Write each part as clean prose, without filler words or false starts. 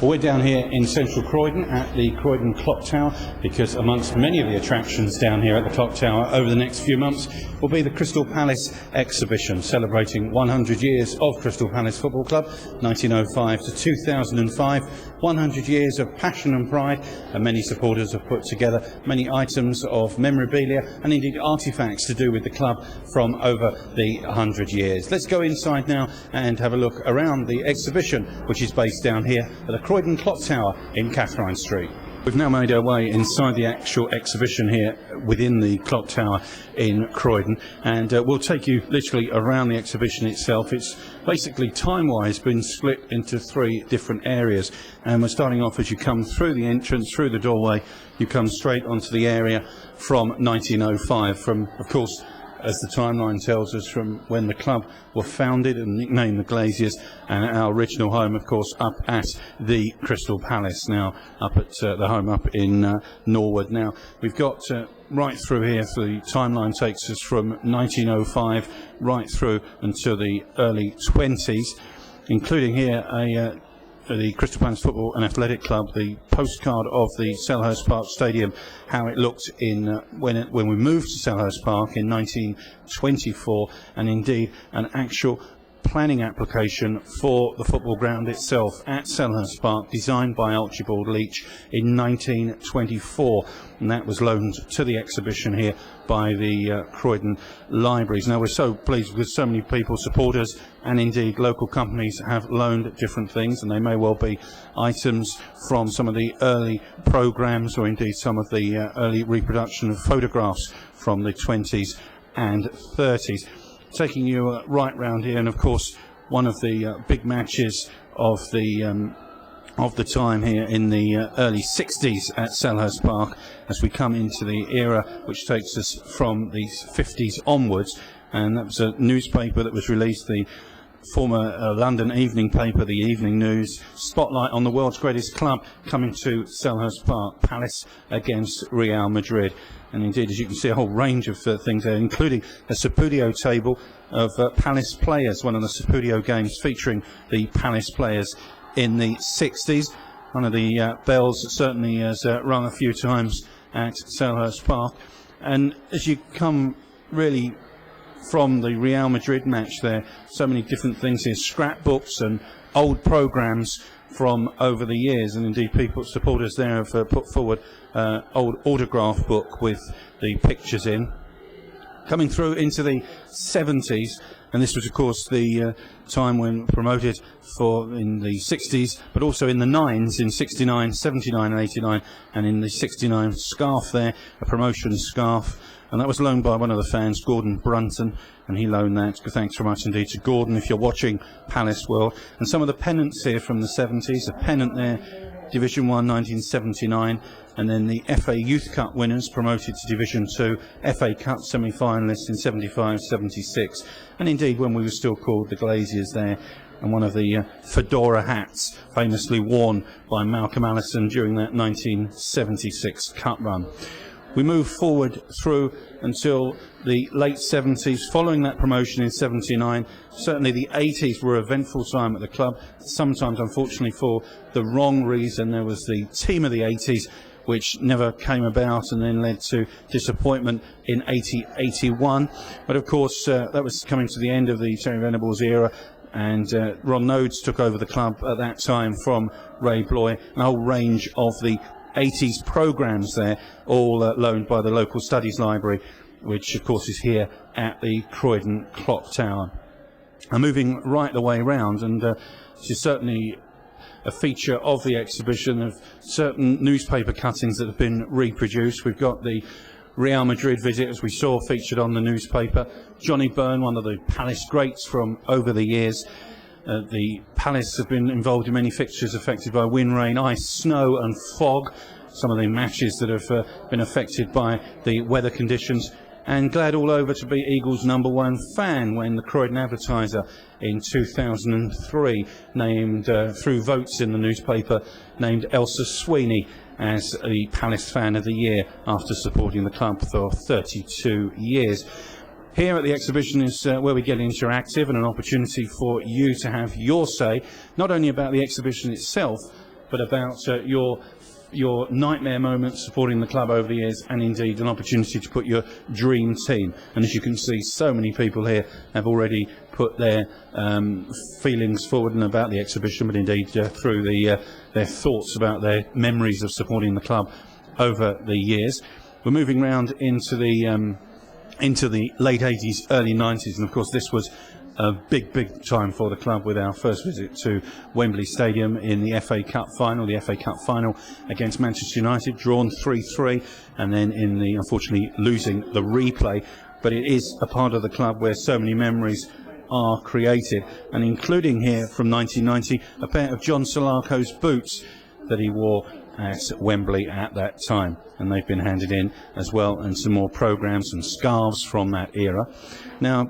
Well, we're down here in central Croydon at the Croydon Clock Tower because amongst many of the attractions down here at the Clock Tower over the next few months will be the Crystal Palace exhibition celebrating 100 years of Crystal Palace Football Club, 1905 to 2005, 100 years of passion and pride, and many supporters have put together many items of memorabilia and indeed artefacts to do with the club from over the 100 years. Let's go inside now and have a look around the exhibition, which is based down here at the Croydon Clock Tower in Catherine Street. We've now made our way inside the actual exhibition here within the Clock Tower in Croydon, and we'll take you literally around the exhibition itself. It's basically time-wise been split into 3 different areas, and we're starting off as you come through the entrance, through the doorway, you come straight onto the area from 1905, from, of course, as the timeline tells us, from when the club were founded and nicknamed the Glaziers, and our original home, of course, up at the Crystal Palace, now up at the home up in Norwood. Now, we've got right through here, so the timeline takes us from 1905 right through until the early 20s, including here the Crystal Palace Football and Athletic Club, the postcard of the Selhurst Park Stadium, how it looked in when we moved to Selhurst Park in 1924, and indeed an actual planning application for the football ground itself at Selhurst Park, designed by Archibald Leach in 1924, and that was loaned to the exhibition here by the Croydon Libraries. Now, we're so pleased because so many people, supporters and indeed local companies, have loaned different things, and they may well be items from some of the early programmes or indeed some of the early reproduction of photographs from the 20s and 30s. Taking you right round here, and of course one of the big matches of the time here in the early 60s at Selhurst Park, as we come into the era which takes us from the 50s onwards, and that was a newspaper that was released, the former London evening paper, the Evening News, spotlight on the world's greatest club coming to Selhurst Park, Palace against Real Madrid. And indeed, as you can see, a whole range of things there, including a Sapudio table of Palace players, one of the Sapudio games featuring the Palace players in the 60s. One of the bells that certainly has rung a few times at Selhurst Park. And as you come really from the Real Madrid match there, so many different things here, scrapbooks and old programmes from over the years, and indeed supporters there have put forward old autograph book with the pictures in. Coming through into the 70s, and this was of course the time when promoted in the 60s, but also in the 9s, in 69, 79 and 89, and in the 69 scarf there, a promotion scarf, and that was loaned by one of the fans, Gordon Brunton, and he loaned that. Thanks very much indeed to Gordon if you're watching Palace World. And some of the pennants here from the 70s, a pennant there, Division 1 1979, and then the FA Youth Cup winners promoted to Division 2, FA Cup semi-finalists in 75-76, and indeed when we were still called the Glaziers there, and one of the fedora hats famously worn by Malcolm Allison during that 1976 Cup run. We move forward through until the late 70s, following that promotion in 79. Certainly the 80s were an eventful time at the club, sometimes unfortunately for the wrong reason. There was the team of the 80s, which never came about and then led to disappointment in 80-81. But of course, that was coming to the end of the Terry Venables era, and Ron Nodes took over the club at that time from Ray Bloy, a whole range of the 80s programmes there, all loaned by the local studies library, which of course is here at the Croydon Clock Tower. I'm moving right the way round, and this is certainly a feature of the exhibition of certain newspaper cuttings that have been reproduced. We've got the Real Madrid visit, as we saw, featured on the newspaper. Johnny Byrne, one of the Palace greats from over the years. The Palace have been involved in many fixtures affected by wind, rain, ice, snow and fog. Some of the matches that have been affected by the weather conditions. And glad all over to be Eagles' #1 fan when the Croydon Advertiser in 2003 named, through votes in the newspaper, named Elsa Sweeney as the Palace Fan of the Year after supporting the club for 32 years. Here at the exhibition is where we get interactive and an opportunity for you to have your say, not only about the exhibition itself, but about your nightmare moments supporting the club over the years, and indeed an opportunity to put your dream team. And as you can see, so many people here have already put their feelings forward and about the exhibition, but indeed through their thoughts about their memories of supporting the club over the years. We're moving round into the late 80s, early 90s, and of course this was a big time for the club with our first visit to Wembley Stadium in the FA Cup final, against Manchester United, drawn 3-3, and then in the, unfortunately, losing the replay. But it is a part of the club where so many memories are created, and including here from 1990, a pair of John Solarco's boots that he wore at Wembley at that time, and they've been handed in as well, and some more programmes and scarves from that era. Now,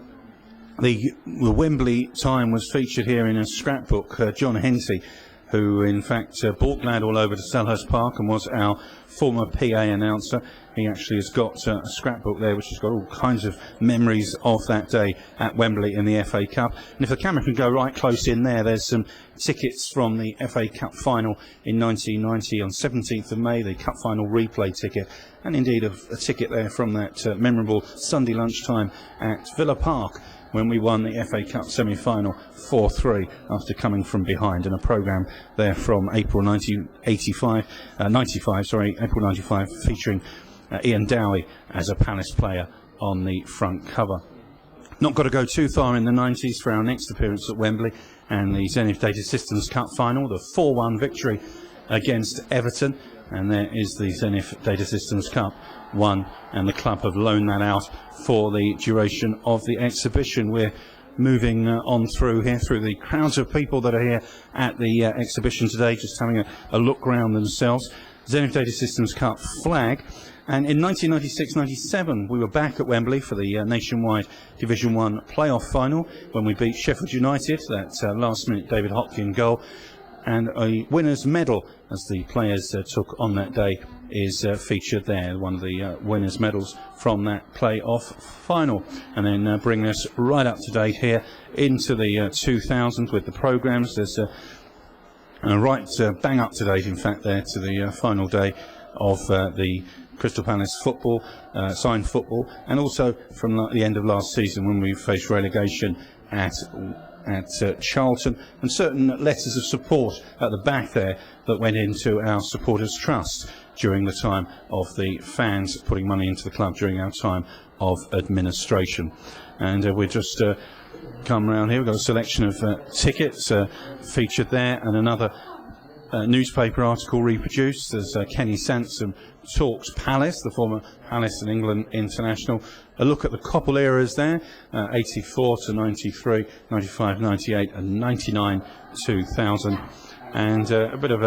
the Wembley time was featured here in a scrapbook. John Henty, who in fact brought Glad all over to Selhurst Park and was our former PA announcer, he actually has got a scrapbook there which has got all kinds of memories of that day at Wembley in the FA Cup. And if the camera can go right close in there, there's some tickets from the FA Cup final in 1990 on 17th of May, the Cup final replay ticket, and indeed a ticket there from that memorable Sunday lunchtime at Villa Park, when we won the FA Cup semi-final 4-3 after coming from behind, and a programme there from April 95, April 95, featuring Ian Dowie as a Palace player on the front cover. Not got to go too far in the 90s for our next appearance at Wembley and the Zenith Data Systems Cup final, the 4-1 victory against Everton, and there is the Zenith Data Systems Cup 1, and the club have loaned that out for the duration of the exhibition. We're moving on through here, through the crowds of people that are here at the exhibition today, just having a look round themselves. Zenith Data Systems Cup flag. And in 1996-97, we were back at Wembley for the nationwide Division 1 playoff final, when we beat Sheffield United, that last-minute David Hopkin goal. And a winner's medal, as the players took on that day, is featured there, one of the winners' medals from that playoff final. And then bringing us right up to date here into the 2000s with the programmes. There's right bang up to date, in fact, there to the final day of the Crystal Palace football, signed football, and also from the end of last season when we faced relegation at Charlton, and certain letters of support at the back there that went into our supporters' trust during the time of the fans putting money into the club during our time of administration. And we just come around here. We've got a selection of tickets featured there, and another newspaper article reproduced. There's Kenny Sansom talks Palace, the former Palace and England international. A look at the Coppell eras there, 84 to 93, 95, 98 and 99, 2000. And a bit of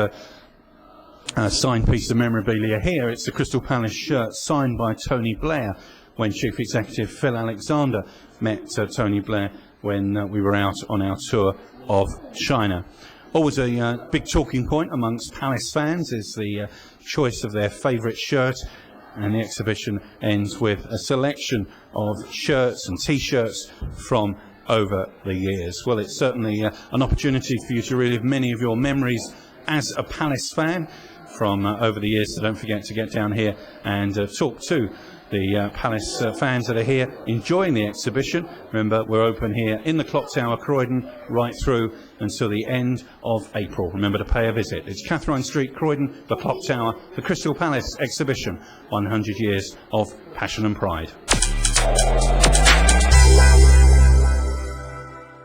a signed piece of memorabilia here. It's the Crystal Palace shirt signed by Tony Blair when Chief Executive Phil Alexander met Tony Blair when we were out on our tour of China. Always a big talking point amongst Palace fans is the choice of their favourite shirt, and the exhibition ends with a selection of shirts and T-shirts from over the years. Well, it's certainly an opportunity for you to relive many of your memories as a Palace fan from over the years, so don't forget to get down here and talk to the Palace fans that are here enjoying the exhibition. Remember, we're open here in the Clock Tower, Croydon, right through until the end of April. Remember to pay a visit. It's Catherine Street, Croydon, the Clock Tower, the Crystal Palace exhibition, 100 years of passion and pride.